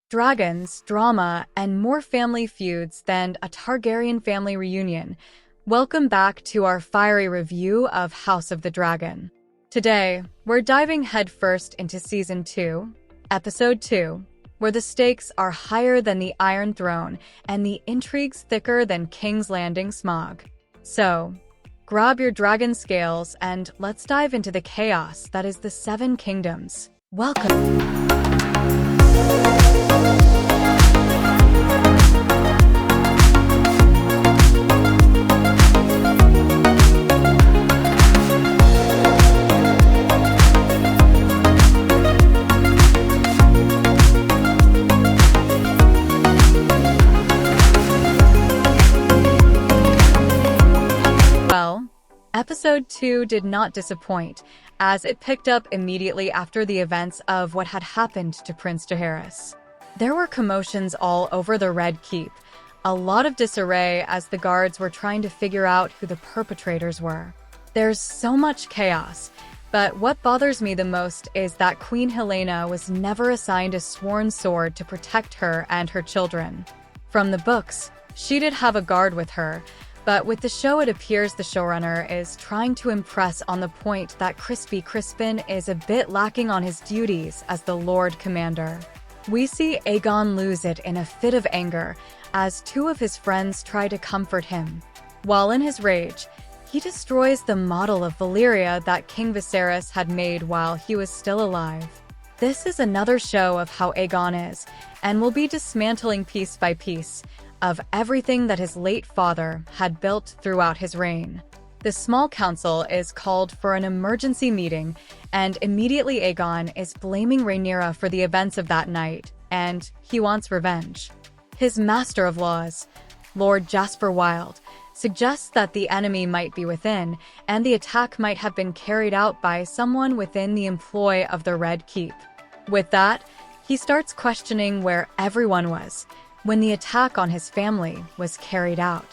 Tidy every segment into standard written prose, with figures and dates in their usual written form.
dragons, drama, and more family feuds than a Targaryen family reunion. Welcome back to our fiery review of House of the Dragon. Today, we're diving headfirst into Season 2, Episode 2, where the stakes are higher than the Iron Throne and the intrigues thicker than King's Landing smog. So, grab your dragon scales and let's dive into the chaos that is the Seven Kingdoms. Welcome! Episode 2 did not disappoint, as it picked up immediately after the events of what had happened to Prince Jaehaerys. There were commotions all over the Red Keep, a lot of disarray as the guards were trying to figure out who the perpetrators were. There's so much chaos, but what bothers me the most is that Queen Helaena was never assigned a sworn sword to protect her and her children. From the books, she did have a guard with her, but with the show it appears the showrunner is trying to impress on the point that Crispy Crispin is a bit lacking on his duties as the Lord Commander. We see Aegon lose it in a fit of anger as two of his friends try to comfort him. While in his rage, he destroys the model of Valyria that King Viserys had made while he was still alive. This is another show of how Aegon is, and will be dismantling piece by piece of everything that his late father had built throughout his reign. The small council is called for an emergency meeting, and immediately Aegon is blaming Rhaenyra for the events of that night, and he wants revenge. His master of laws, Lord Jasper Wilde, suggests that the enemy might be within, and the attack might have been carried out by someone within the employ of the Red Keep. With that, he starts questioning where everyone was when the attack on his family was carried out.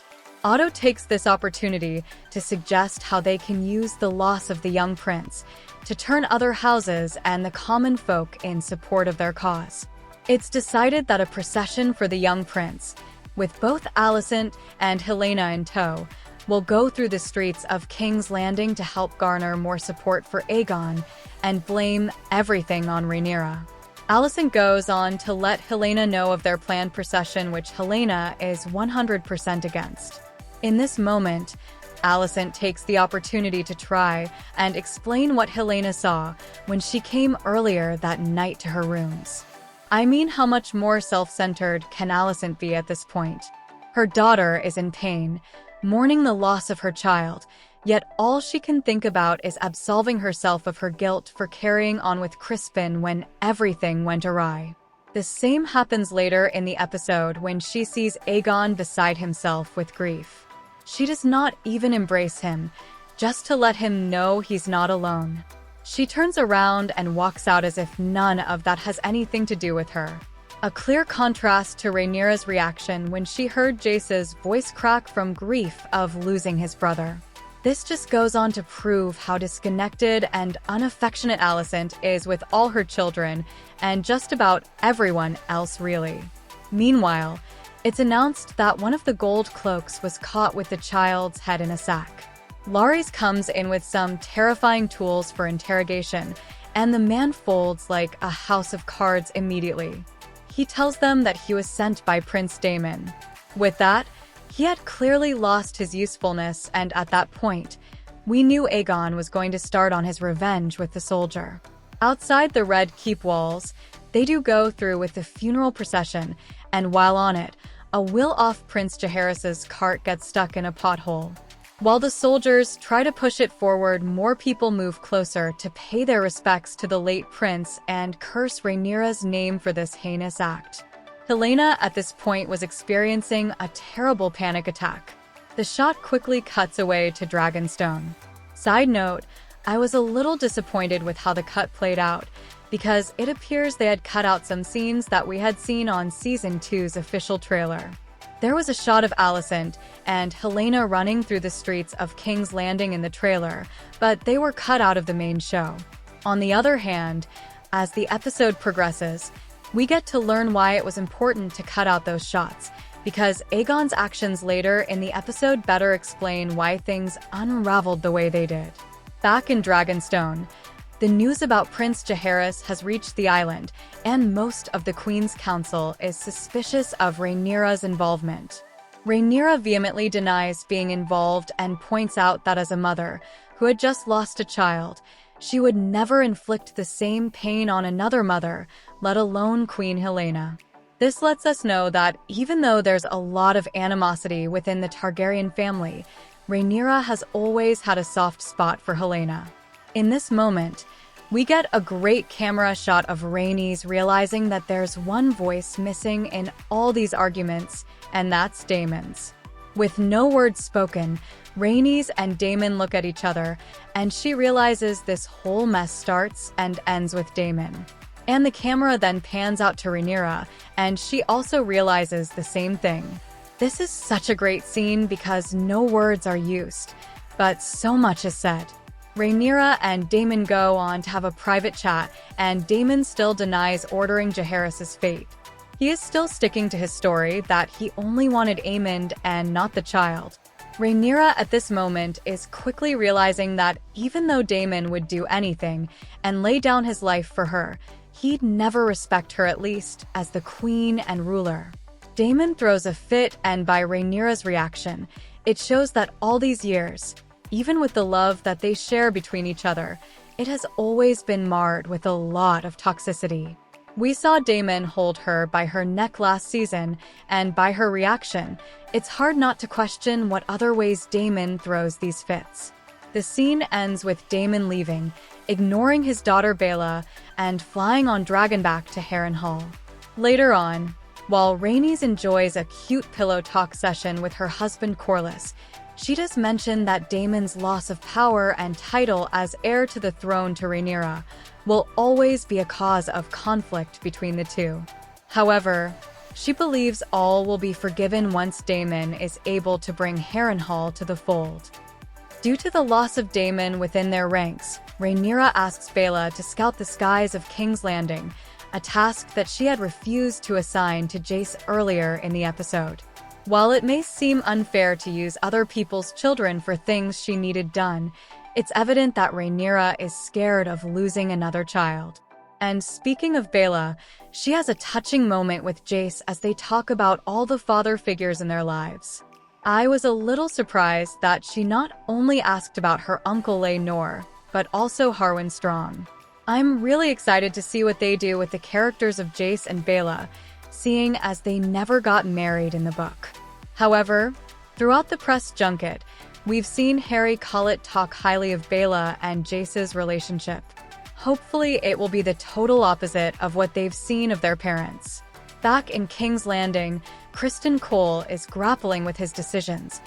Otto takes this opportunity to suggest how they can use the loss of the young prince to turn other houses and the common folk in support of their cause. It's decided that a procession for the young prince, with both Alicent and Helaena in tow, will go through the streets of King's Landing to help garner more support for Aegon and blame everything on Rhaenyra. Alicent goes on to let Helaena know of their planned procession, which Helaena is 100% against. In this moment, Alicent takes the opportunity to try and explain what Helaena saw when she came earlier that night to her rooms. I mean, how much more self-centered can Alicent be at this point? Her daughter is in pain, mourning the loss of her child, yet all she can think about is absolving herself of her guilt for carrying on with Crispin when everything went awry. The same happens later in the episode when she sees Aegon beside himself with grief. She does not even embrace him, just to let him know he's not alone. She turns around and walks out as if none of that has anything to do with her. A clear contrast to Rhaenyra's reaction when she heard Jace's voice crack from grief of losing his brother. This just goes on to prove how disconnected and unaffectionate Alicent is with all her children and just about everyone else, really. Meanwhile, it's announced that one of the gold cloaks was caught with the child's head in a sack. Larys comes in with some terrifying tools for interrogation, and the man folds like a house of cards immediately. He tells them that he was sent by Prince Daemon. With that, he had clearly lost his usefulness, and at that point, we knew Aegon was going to start on his revenge with the soldier. Outside the Red Keep walls, they do go through with the funeral procession, and while on it, a will-off Prince Jaehaerys' cart gets stuck in a pothole. While the soldiers try to push it forward, more people move closer to pay their respects to the late prince and curse Rhaenyra's name for this heinous act. Helaena at this point was experiencing a terrible panic attack. The shot quickly cuts away to Dragonstone. Side note, I was a little disappointed with how the cut played out, because it appears they had cut out some scenes that we had seen on Season 2's official trailer. There was a shot of Alicent and Helaena running through the streets of King's Landing in the trailer, but they were cut out of the main show. On the other hand, as the episode progresses, We get to learn why it was important to cut out those shots, because Aegon's actions later in the episode better explain why things unraveled the way they did. Back in Dragonstone, the news about Prince Jaehaerys has reached the island, and most of the Queen's Council is suspicious of Rhaenyra's involvement. Rhaenyra vehemently denies being involved and points out that as a mother who had just lost a child, she would never inflict the same pain on another mother, let alone Queen Helaena. This lets us know that even though there's a lot of animosity within the Targaryen family, Rhaenyra has always had a soft spot for Helaena. In this moment, we get a great camera shot of Rhaenys realizing that there's one voice missing in all these arguments, and that's Daemon's. With no words spoken, Rhaenys and Daemon look at each other, and she realizes this whole mess starts and ends with Daemon. And the camera then pans out to Rhaenyra, and she also realizes the same thing. This is such a great scene because no words are used, but so much is said. Rhaenyra and Daemon go on to have a private chat, and Daemon still denies ordering Jaehaerys' fate. He is still sticking to his story that he only wanted Aemond and not the child. Rhaenyra at this moment is quickly realizing that even though Daemon would do anything and lay down his life for her, he'd never respect her, at least as the queen and ruler. Daemon throws a fit, and by Rhaenyra's reaction, it shows that all these years, even with the love that they share between each other, it has always been marred with a lot of toxicity. We saw Daemon hold her by her neck last season, and by her reaction, it's hard not to question what other ways Daemon throws these fits. The scene ends with Daemon leaving, ignoring his daughter Baela, and flying on Dragonback to Harrenhal. Later on, while Rhaenys enjoys a cute pillow talk session with her husband Corlys, she does mention that Daemon's loss of power and title as heir to the throne to Rhaenyra will always be a cause of conflict between the two. However, she believes all will be forgiven once Daemon is able to bring Harrenhal to the fold. Due to the loss of Daemon within their ranks, Rhaenyra asks Baela to scout the skies of King's Landing, a task that she had refused to assign to Jace earlier in the episode. While it may seem unfair to use other people's children for things she needed done, it's evident that Rhaenyra is scared of losing another child. And speaking of Baela, she has a touching moment with Jace as they talk about all the father figures in their lives. I was a little surprised that she not only asked about her uncle Laenor, but also Harwin Strong. I'm really excited to see what they do with the characters of Jace and Baela, seeing as they never got married in the book. However, throughout the press junket, we've seen Harry Collett talk highly of Baela and Jace's relationship. Hopefully, it will be the total opposite of what they've seen of their parents. Back in King's Landing, Criston Cole is grappling with his decisions,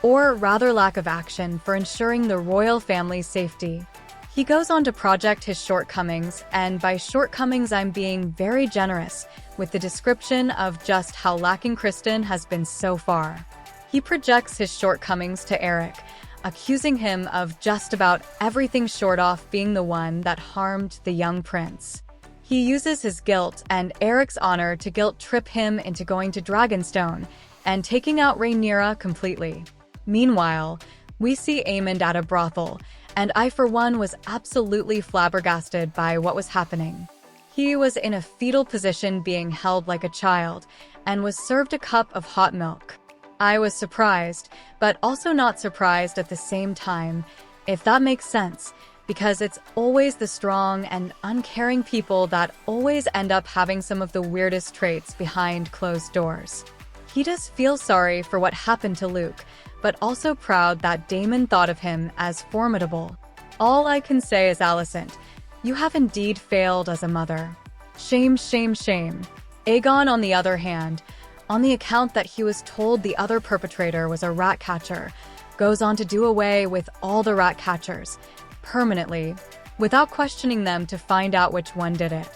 or rather lack of action, for ensuring the royal family's safety. He goes on to project his shortcomings, and by shortcomings I'm being very generous with the description of just how lacking Criston has been so far. He projects his shortcomings to Eric, accusing him of just about everything short off being the one that harmed the young prince. He uses his guilt and Eric's honor to guilt-trip him into going to Dragonstone and taking out Rhaenyra completely. Meanwhile, we see Aemond at a brothel, and I for one was absolutely flabbergasted by what was happening. He was in a fetal position being held like a child, and was served a cup of hot milk. I was surprised, but also not surprised at the same time, if that makes sense, because it's always the strong and uncaring people that always end up having some of the weirdest traits behind closed doors. He does feel sorry for what happened to Luke, but also proud that Daemon thought of him as formidable. All I can say is, Alicent, you have indeed failed as a mother. Shame, shame, shame. Aegon, on the other hand, on the account that he was told the other perpetrator was a rat catcher, goes on to do away with all the rat catchers, permanently, without questioning them to find out which one did it.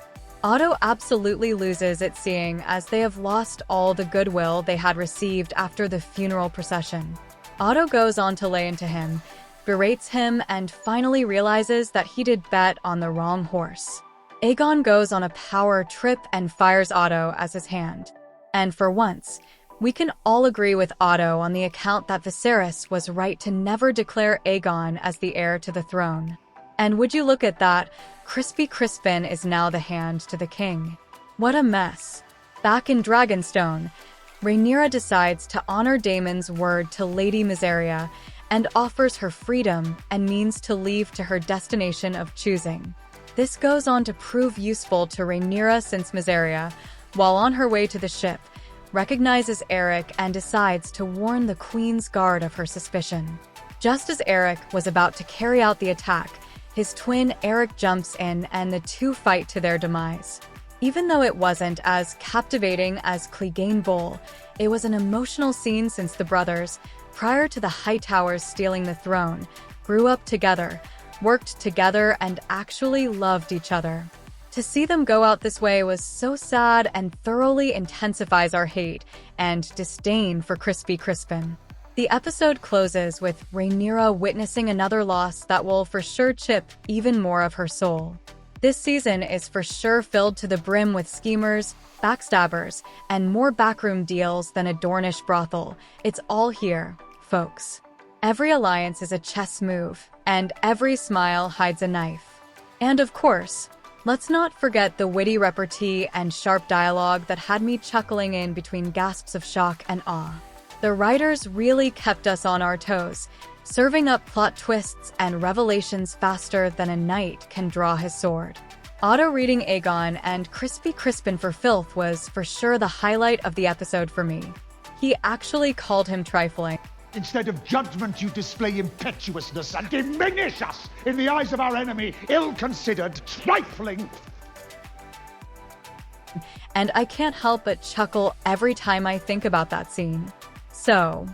Otto absolutely loses it, seeing as they have lost all the goodwill they had received after the funeral procession. Otto goes on to lay into him, berates him, and finally realizes that he did bet on the wrong horse. Aegon goes on a power trip and fires Otto as his hand. And for once, we can all agree with Otto on the account that Viserys was right to never declare Aegon as the heir to the throne. And would you look at that, Crispy Crispin is now the hand to the king. What a mess. Back in Dragonstone, Rhaenyra decides to honor Daemon's word to Lady Miseria and offers her freedom and means to leave to her destination of choosing. This goes on to prove useful to Rhaenyra since Miseria, while on her way to the ship, recognizes Eric and decides to warn the Queen's Guard of her suspicion. Just as Eric was about to carry out the attack, his twin Eric jumps in and the two fight to their demise. Even though it wasn't as captivating as Clegane Bowl, it was an emotional scene since the brothers, prior to the Hightowers stealing the throne, grew up together, worked together, and actually loved each other. To see them go out this way was so sad and thoroughly intensifies our hate and disdain for Crispy Crispin. The episode closes with Rhaenyra witnessing another loss that will for sure chip even more of her soul. This season is for sure filled to the brim with schemers, backstabbers, and more backroom deals than a Dornish brothel. It's all here, folks. Every alliance is a chess move, and every smile hides a knife. And of course, let's not forget the witty repartee and sharp dialogue that had me chuckling in between gasps of shock and awe. The writers really kept us on our toes, serving up plot twists and revelations faster than a knight can draw his sword. Otto reading Aegon and Crispy Crispin for filth was for sure the highlight of the episode for me. He actually called him trifling. Instead of judgment, you display impetuousness and diminish us in the eyes of our enemy, ill-considered, trifling. And I can't help but chuckle every time I think about that scene. So,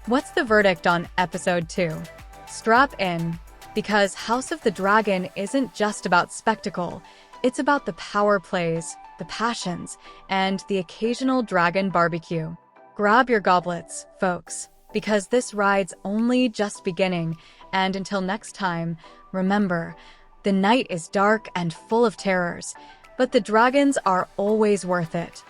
what's the verdict on episode 2? Strap in, because House of the Dragon isn't just about spectacle, it's about the power plays, the passions, and the occasional dragon barbecue. Grab your goblets, folks, because this ride's only just beginning, and until next time, remember, the night is dark and full of terrors, but the dragons are always worth it.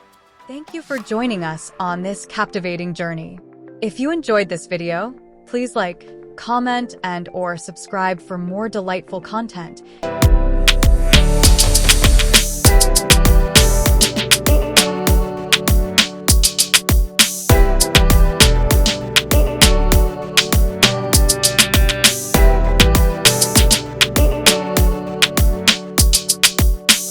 Thank you for joining us on this captivating journey. If you enjoyed this video, please like, comment, and/or subscribe for more delightful content.